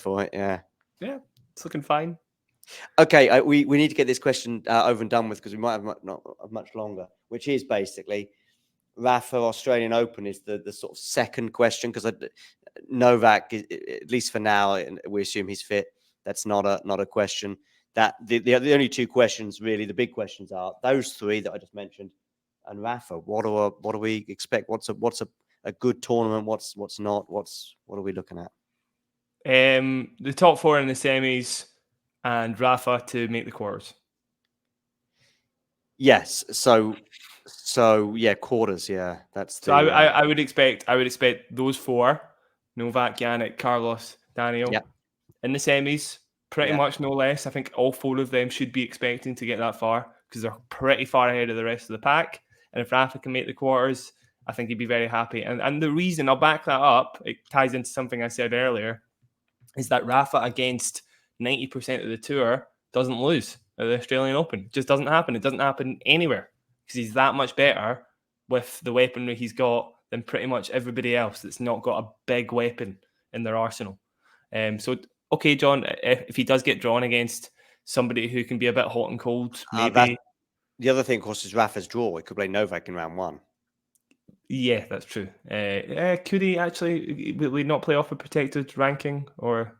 for it. Yeah, it's looking fine. Okay, we need to get this question over and done with because we might have not much longer. Which is basically Rafa Australian Open is the sort of second question because Novak, at least for now, we assume he's fit. That's not a question. That the only two questions really, the big questions are those three that I just mentioned, and Rafa. What do we expect? What's a good tournament? What's not? What are we looking at? The top four in the semis, and Rafa to make the quarters. Yes. So yeah, quarters. Yeah, that's. So I would expect those four: Novak, Jannik, Carlos, Daniel, in the semis. Pretty much no less. I think all four of them should be expecting to get that far because they're pretty far ahead of the rest of the pack. And if Rafa can make the quarters, I think he'd be very happy. And the reason, I'll back that up, it ties into something I said earlier, is that Rafa against 90% of the tour doesn't lose at the Australian Open. It just doesn't happen. It doesn't happen anywhere because he's that much better with the weaponry he's got than pretty much everybody else that's not got a big weapon in their arsenal. So, okay, John, if he does get drawn against somebody who can be a bit hot and cold, maybe. The other thing, of course, is Rafa's draw. He could play Novak in round one. Yeah, that's true. Could he actually? Will he not play off a protected ranking, or?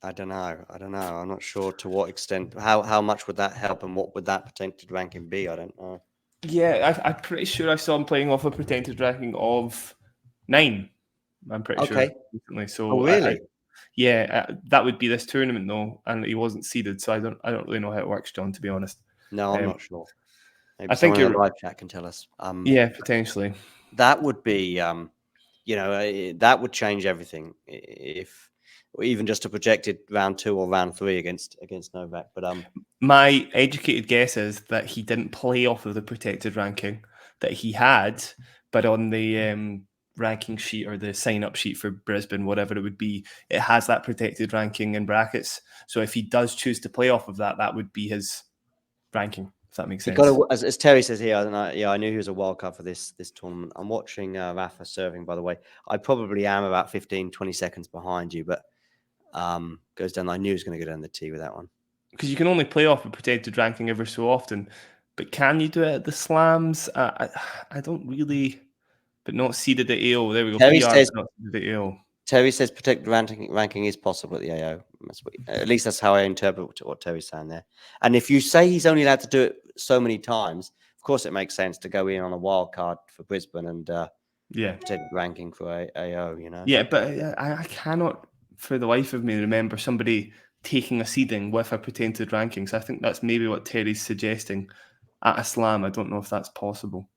I don't know. I'm not sure to what extent. How much would that help, and what would that protected ranking be? I don't know. Yeah, I'm pretty sure I saw him playing off a protected ranking of 9. I'm pretty sure recently. So really? That would be this tournament though, and he wasn't seeded, so I don't really know how it works, John. To be honest, no, I'm not sure. Maybe I think your live chat can tell us. Yeah, potentially. That would be, that would change everything if even just a projected round 2 or round 3 against Novak. But my educated guess is that he didn't play off of the protected ranking that he had, but on the ranking sheet or the sign-up sheet for Brisbane, whatever it would be, it has that protected ranking in brackets. So if he does choose to play off of that, that would be his ranking. If that makes sense. As Terry says here, I knew he was a wild card for this tournament. I'm watching Rafa serving, by the way. I probably am about 15, 20 seconds behind you, but goes down. I knew he was going to go down the tee with that one. Because you can only play off a protected ranking ever so often. But can you do it at the slams? I don't really, but not seeded at AO. There we go. Terry says, not seeded at AO. Terry says protected ranking is possible at the AO. At least that's how I interpret what Terry's saying there. And if you say he's only allowed to do it so many times, of course it makes sense to go in on a wild card for Brisbane and protected ranking for AO. Yeah, but I cannot, for the life of me, remember somebody taking a seeding with a protected ranking. So I think that's maybe what Terry's suggesting at a slam. I don't know if that's possible.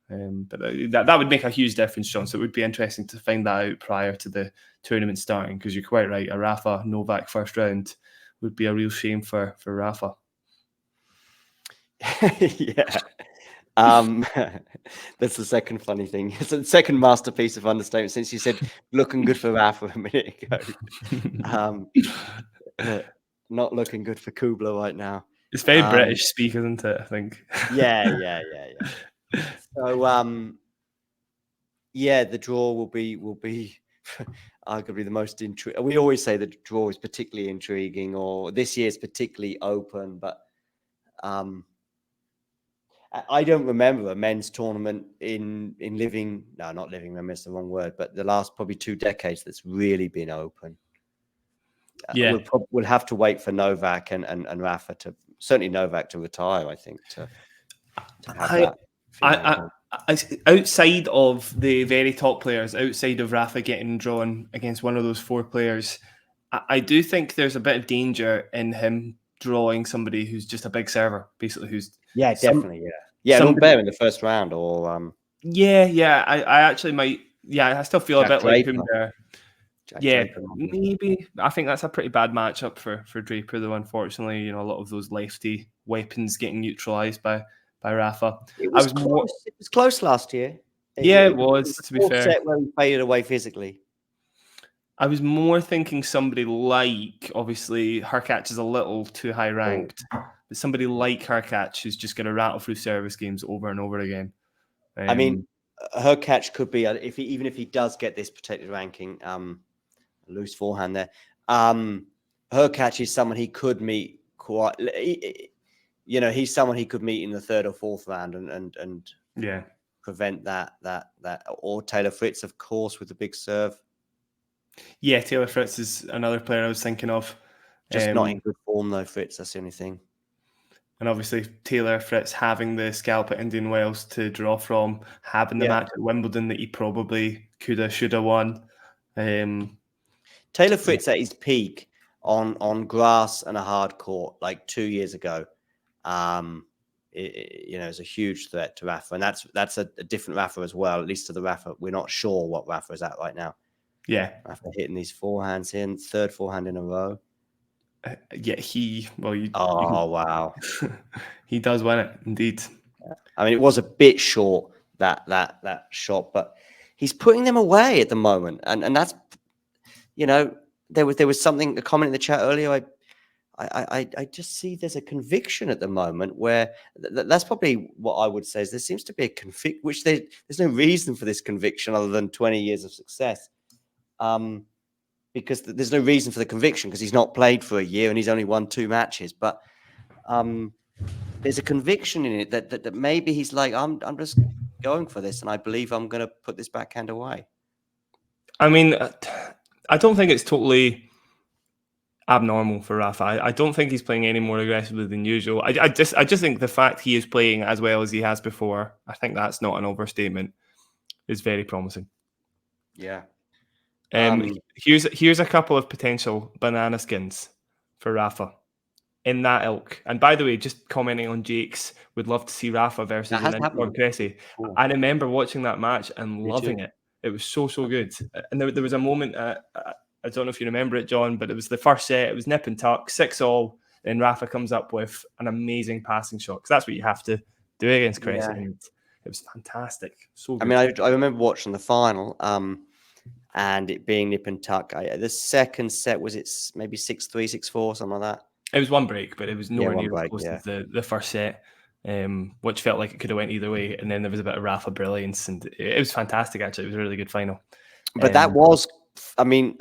But that would make a huge difference, John. So it would be interesting to find that out prior to the tournament starting, because you're quite right. A Rafa Novak first round would be a real shame for Rafa. Yeah. That's the second funny thing. It's the second masterpiece of understatement since you said looking good for Rafa a minute ago. Not looking good for Kubler right now. It's very British speak, isn't it? I think. Yeah. So the draw will be arguably the most intriguing. We always say the draw is particularly intriguing, or this year is particularly open, but I don't remember a men's tournament in not living memory, that's the wrong word, but the last probably 2 decades that's really been open. Yeah, we'll have to wait for Novak and Rafa certainly Novak to retire, I think, to have that. Outside of the very top players, outside of Rafa getting drawn against one of those 4 players, I do think there's a bit of danger in him drawing somebody who's just a big server, basically, who's definitely, not better in the first round, or I actually might, I still feel Jack a bit Draper. like him there. Draper, maybe. I think that's a pretty bad matchup for Draper, though. Unfortunately, a lot of those lefty weapons getting neutralized by Rafa. It was close last year. It was to be fair. Set where he faded away physically. I was more thinking somebody like, obviously, Hurkacz is a little too high ranked, but somebody like Hurkacz who's just going to rattle through service games over and over again. I mean, Hurkacz could be, even if he does get this protected ranking, loose forehand there. Hurkacz is someone he could meet quite. He's someone he could meet in the third or fourth round and prevent that. Or Taylor Fritz, of course, with the big serve. Yeah, Taylor Fritz is another player I was thinking of. Just not in good form though, Fritz. That's the only thing. And obviously Taylor Fritz having the scalp at Indian Wells to draw from, having the match at Wimbledon that he probably coulda, shoulda won. Taylor Fritz at his peak on grass and a hard court like 2 years ago, is a huge threat to Rafa, and that's a different Rafa as well. At least to the Rafa, we're not sure what Rafa is at right now. Yeah, Rafa hitting these forehands here, third forehand in a row. Wow, he does win it indeed. I mean, it was a bit short that shot, but he's putting them away at the moment, and that's there was a comment in the chat earlier. I just see there's a conviction at the moment where that's probably what I would say is there seems to be a conviction, which there's no reason for this conviction other than 20 years of success. Because there's no reason for the conviction because he's not played for a year and he's only won 2 matches. But there's a conviction in it that maybe he's like, I'm just going for this, and I believe I'm going to put this backhand away. I mean, I don't think it's totally abnormal for Rafa. I don't think he's playing any more aggressively than usual. I just think the fact he is playing as well as he has before, I think that's not an overstatement, is very promising. Yeah. Here's a couple of potential banana skins for Rafa in that ilk. And by the way, just commenting on Jake's, would love to see Rafa versus Cressy. Cool. I remember watching that match and loving it. It was so good. And there was a moment, I don't know if you remember it, John, but it was the first set. It was nip and tuck, 6-all, and Rafa comes up with an amazing passing shot because that's what you have to do against Cressy. Yeah. And it was fantastic. So good. I mean, I remember watching the final. And it being nip and tuck. The second set, was it maybe 6-3, 4, something like that? It was one break, but it was nowhere near as close as the first set, which felt like it could have went either way. And then there was a bit of Rafa brilliance, and it was fantastic, actually. It was a really good final. But that was, I mean,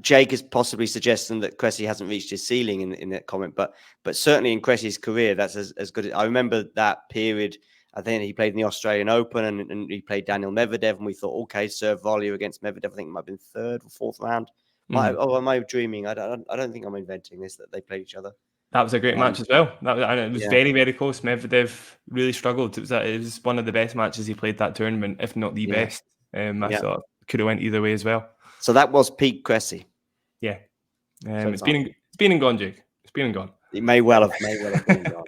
Jake is possibly suggesting that Cressy hasn't reached his ceiling in that comment, but certainly in Cressy's career, that's as good. I remember that period. I think he played in the Australian Open and he played Daniel Medvedev, and we thought, okay, serve volley against Medvedev. I think it might have been 3rd or 4th round. Am I dreaming? I don't think I'm inventing this, that they played each other. That was a great match as well. It was very, very close. Medvedev really struggled. It was one of the best matches he played that tournament, if not the best. I thought it could have went either way as well. So that was peak Cressy. Yeah. It's been and gone, Jake. It's been and gone. It may well have been and gone.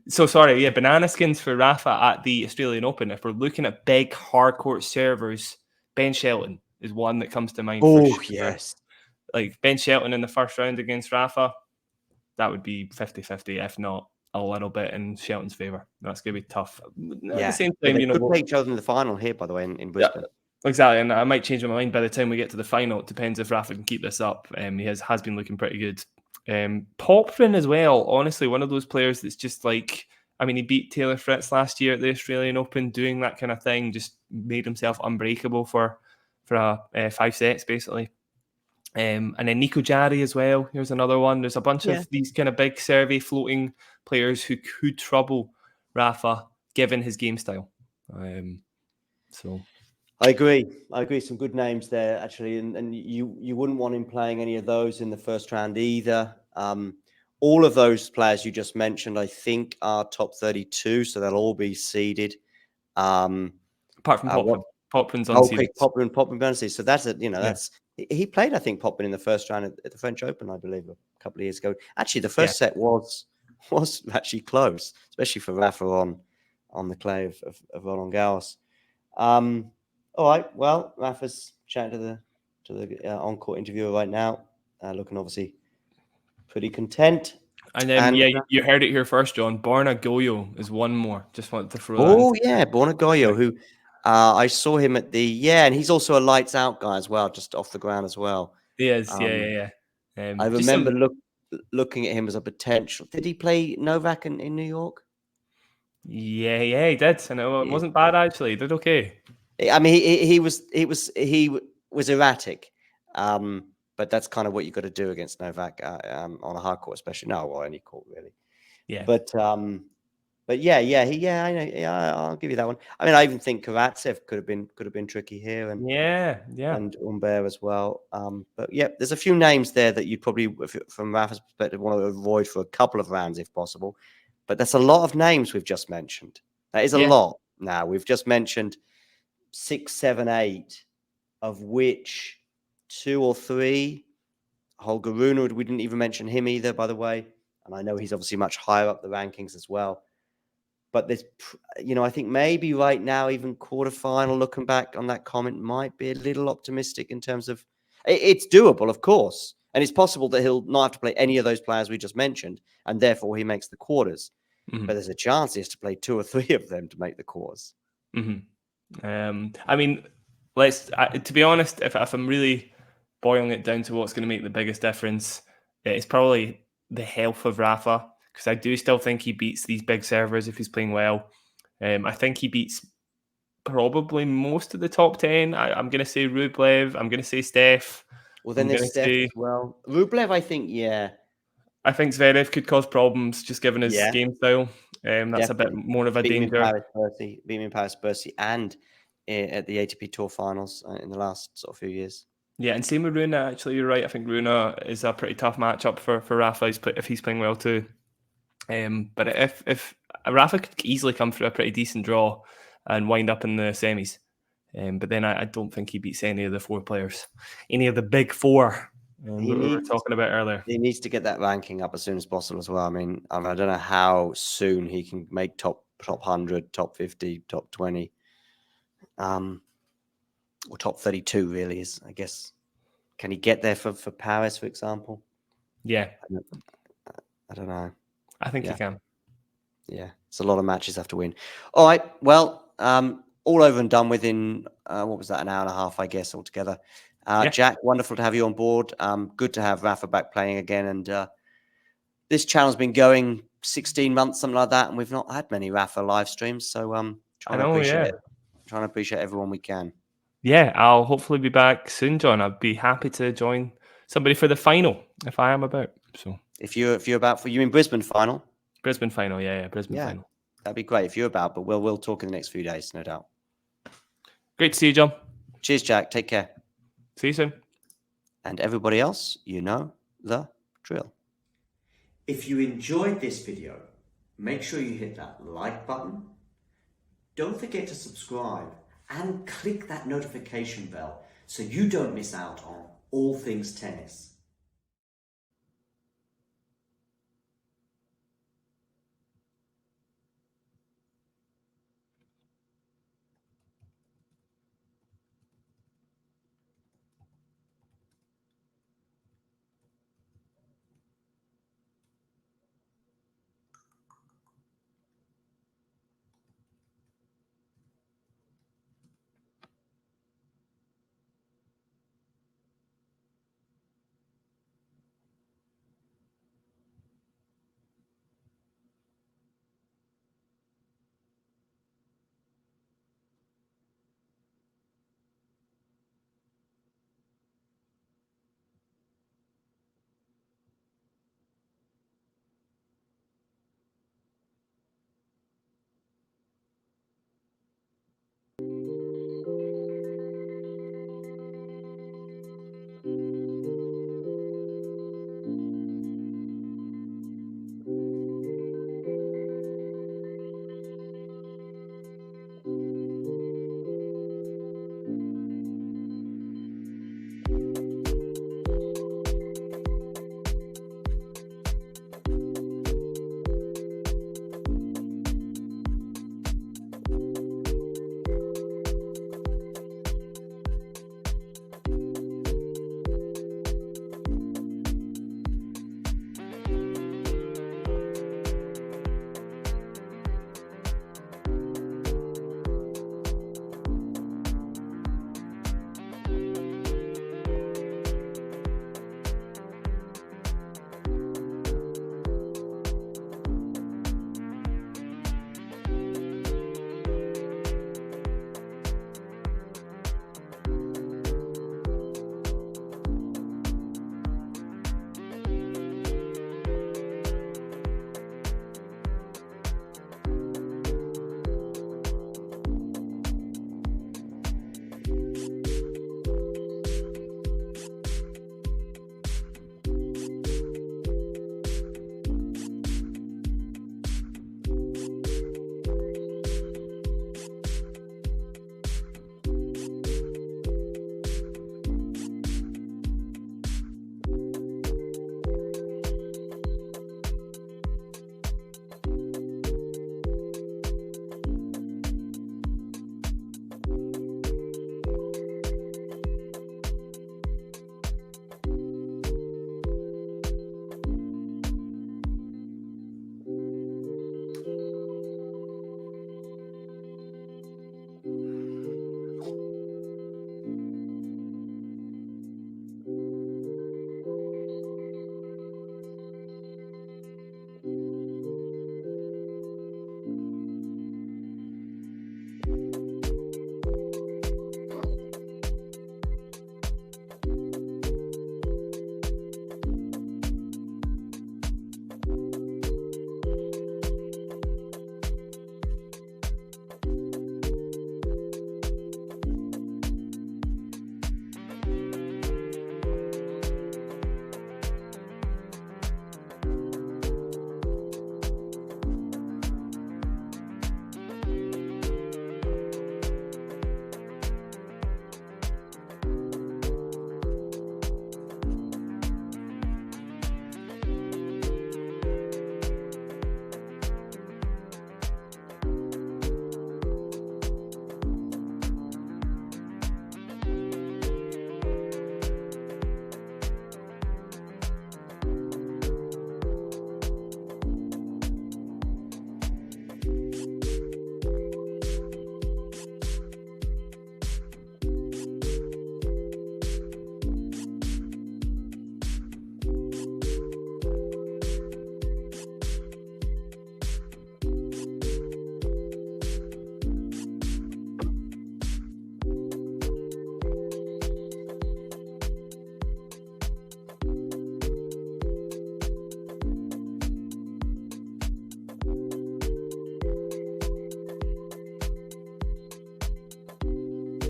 So sorry, banana skins for Rafa at the Australian Open. If we're looking at big hardcourt servers, Ben Shelton is one that comes to mind. Oh, yes. Like Ben Shelton in the first round against Rafa, that would be 50-50, if not a little bit in Shelton's favour. That's going to be tough. At the same time, they could play each other in the final here, by the way, in Brisbane. Yeah, exactly, and I might change my mind by the time we get to the final. It depends if Rafa can keep this up. He has been looking pretty good. Poprin as well, honestly, one of those players that's just like, I mean, he beat Taylor Fritz last year at the Australian Open, doing that kind of thing, just made himself unbreakable for 5 sets, basically. And then Nico Jarry as well. Here's another one. There's a bunch of these kind of big survey floating players who could trouble Rafa, given his game style. So I agree. Some good names there, actually. And you wouldn't want him playing any of those in the first round either. All of those players you just mentioned, I think, are top 32, so they'll all be seeded. Apart from Poprin. Poprin's unseeded. Poprin unseeded. So that's that's he played, I think, Poprin in the first round at the French Open, I believe, a couple of years ago. Actually, the first set was actually close, especially for Rafa on the clay of Roland Garros. All right. Well, Rafa's chatting to the on-court interviewer right now, looking obviously pretty content. And then, you heard it here first, John. Borna Goyo is one more. Just wanted to throw that. Oh, yeah, Borna Goyo, who I saw him at and he's also a lights out guy as well, just off the ground as well. He is, yeah. I remember looking at him as a potential. Did he play Novak in New York? Yeah, he did. I know it wasn't bad actually. He did okay. I mean, he was erratic. but that's kind of what you've got to do against Novak on a hard court, especially or any court really. Yeah. But I'll give you that one. I mean, I even think Karatsev could have been tricky here, and and Humbert as well. But yeah, there's a few names there that you'd probably, from Rafa's perspective, want to avoid for a couple of rounds if possible. But that's a lot of names we've just mentioned. That is a lot. Now we've just mentioned 6, 7, 8, of which 2 or 3. Holger Rune, we didn't even mention him either, by the way. And I know he's obviously much higher up the rankings as well. But there's, I think maybe right now, even quarterfinal, looking back on that comment, might be a little optimistic in terms of it's doable, of course. And it's possible that he'll not have to play any of those players we just mentioned, and therefore he makes the quarters. But there's a chance he has to play 2 or 3 of them to make the quarters. I mean, to be honest, if I'm really boiling it down to what's going to make the biggest difference, it's probably the health of Rafa, because I do still think he beats these big servers if he's playing well. I think he beats probably most of the top 10. I'm going to say Rublev. I'm going to say Steph. Well, then there's Steph as well. Rublev, I think, I think Zverev could cause problems just given his game style. That's definitely. A bit more of a danger. Beat him in Paris, Bercy, and at the ATP Tour Finals in the last sort of few years. Yeah, and same with Rune. Actually, you're right. I think Rune is a pretty tough matchup for Rafa if he's playing well too. But if Rafa could easily come through a pretty decent draw and wind up in the semis, but then I don't think he beats any of the 4 players, any of the big 4 we were talking about earlier. He needs to get that ranking up as soon as possible as well. I mean, I don't know how soon he can make top 100, top 50, top 20, or top 32 really is, I guess. Can he get there for Paris, for example? Yeah. I don't know. I think he can. Yeah, it's a lot of matches have to win. All right, well, all over and done within, what was that, an hour and a half, I guess, altogether. Jack, wonderful to have you on board. Good to have Rafa back playing again. And this channel's been going 16 months, something like that, and we've not had many Rafa live streams. So trying to appreciate everyone we can. Yeah, I'll hopefully be back soon, John. I'd be happy to join somebody for the final if I am about. So if you're about, you mean Brisbane final? Brisbane final, Brisbane final. That'd be great if you're about, but we'll talk in the next few days, no doubt. Great to see you, John. Cheers, Jack. Take care. See you soon. And everybody else, you know the drill. If you enjoyed this video, make sure you hit that like button. Don't forget to subscribe and click that notification bell so you don't miss out on all things tennis.